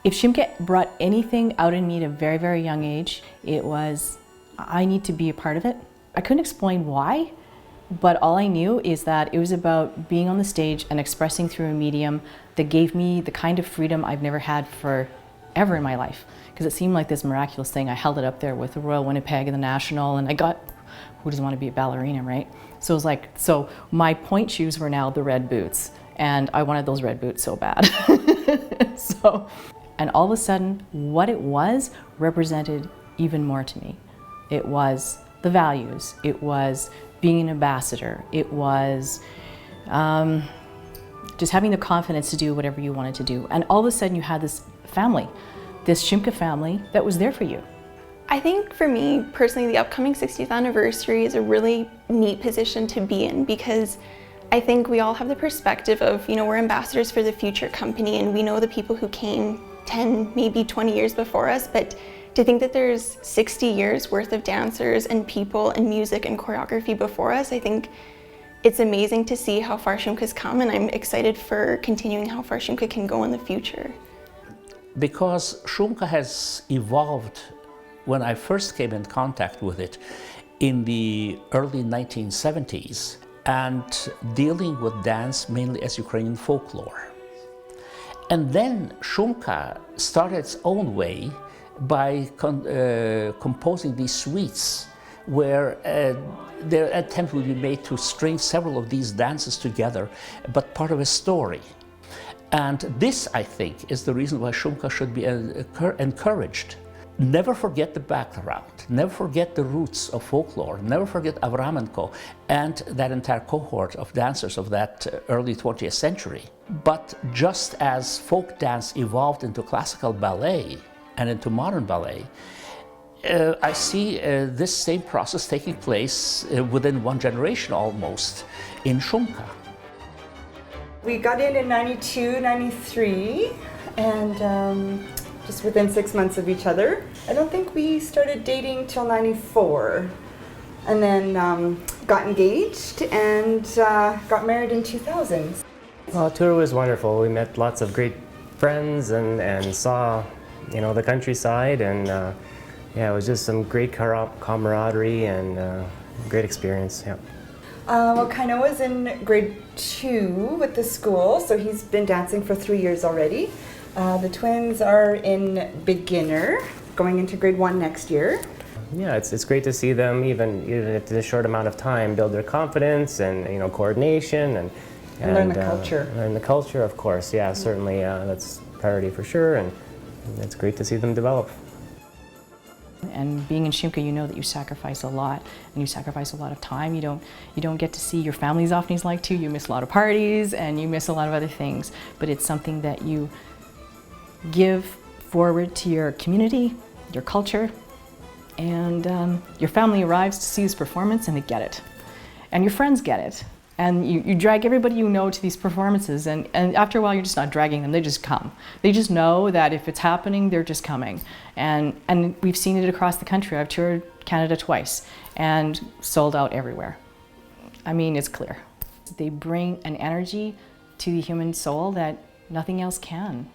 If Shumka brought anything out in me at a very, very young age, it was, I need to be a part of it. I couldn't explain why, but all I knew is that it was about being on the stage and expressing through a medium that gave me the kind of freedom I've never had forever in my life. Because it seemed like this miraculous thing. I held it up there with the Royal Winnipeg and the National, and I got, who doesn't want to be a ballerina, right? So it was like, so my point shoes were now the red boots, and I wanted those red boots so bad. And all of a sudden, what it was represented even more to me. It was the values, it was being an ambassador, it was just having the confidence to do whatever you wanted to do. And all of a sudden you had this family, this Shumka family that was there for you. I think for me personally, the upcoming 60th anniversary is a really neat position to be in, because I think we all have the perspective of, you know, we're ambassadors for the future company and we know the people who came 10, maybe 20 years before us, but to think that there's 60 years worth of dancers and people and music and choreography before us, I think it's amazing to see how far Shumka's come, and I'm excited for continuing how far Shumka can go in the future. Because Shumka has evolved when I first came in contact with it in the early 1970s, and dealing with dance mainly as Ukrainian folklore. And then Shumka started its own way by composing these suites where their attempt would be made to string several of these dances together, but part of a story. And this, I think, is the reason why Shumka should be encouraged. Never forget the background, never forget the roots of folklore, never forget Avramenko and that entire cohort of dancers of that early 20th century. But just as folk dance evolved into classical ballet and into modern ballet, I see this same process taking place within one generation almost in Shumka. We got in 92, 93, and just within 6 months of each other. I don't think we started dating till 94, and then got engaged and got married in 2000. Well, the tour was wonderful. We met lots of great friends and saw, you know, the countryside, and yeah, it was just some great camaraderie and great experience. Yeah. Well, Kaino was in grade 2 with the school, so he's been dancing for 3 years already. The twins are in beginner, going into grade 1 next year. Yeah, it's great to see them, even in a short amount of time, build their confidence and, you know, coordination and learn the culture. Learn the culture, of course. Yeah, certainly that's a priority for sure, and it's great to see them develop. And being in Shumka, you know that you sacrifice a lot, and you sacrifice a lot of time. You don't get to see your family as often as you'd like to. You miss a lot of parties, and you miss a lot of other things. But it's something that you give forward to your community, your culture, and your family arrives to see this performance and they get it. And your friends get it. And you drag everybody you know to these performances, and after a while you're just not dragging them, they just come. They just know that if it's happening, they're just coming. And we've seen it across the country. I've toured Canada twice and sold out everywhere. I mean, it's clear. They bring an energy to the human soul that nothing else can.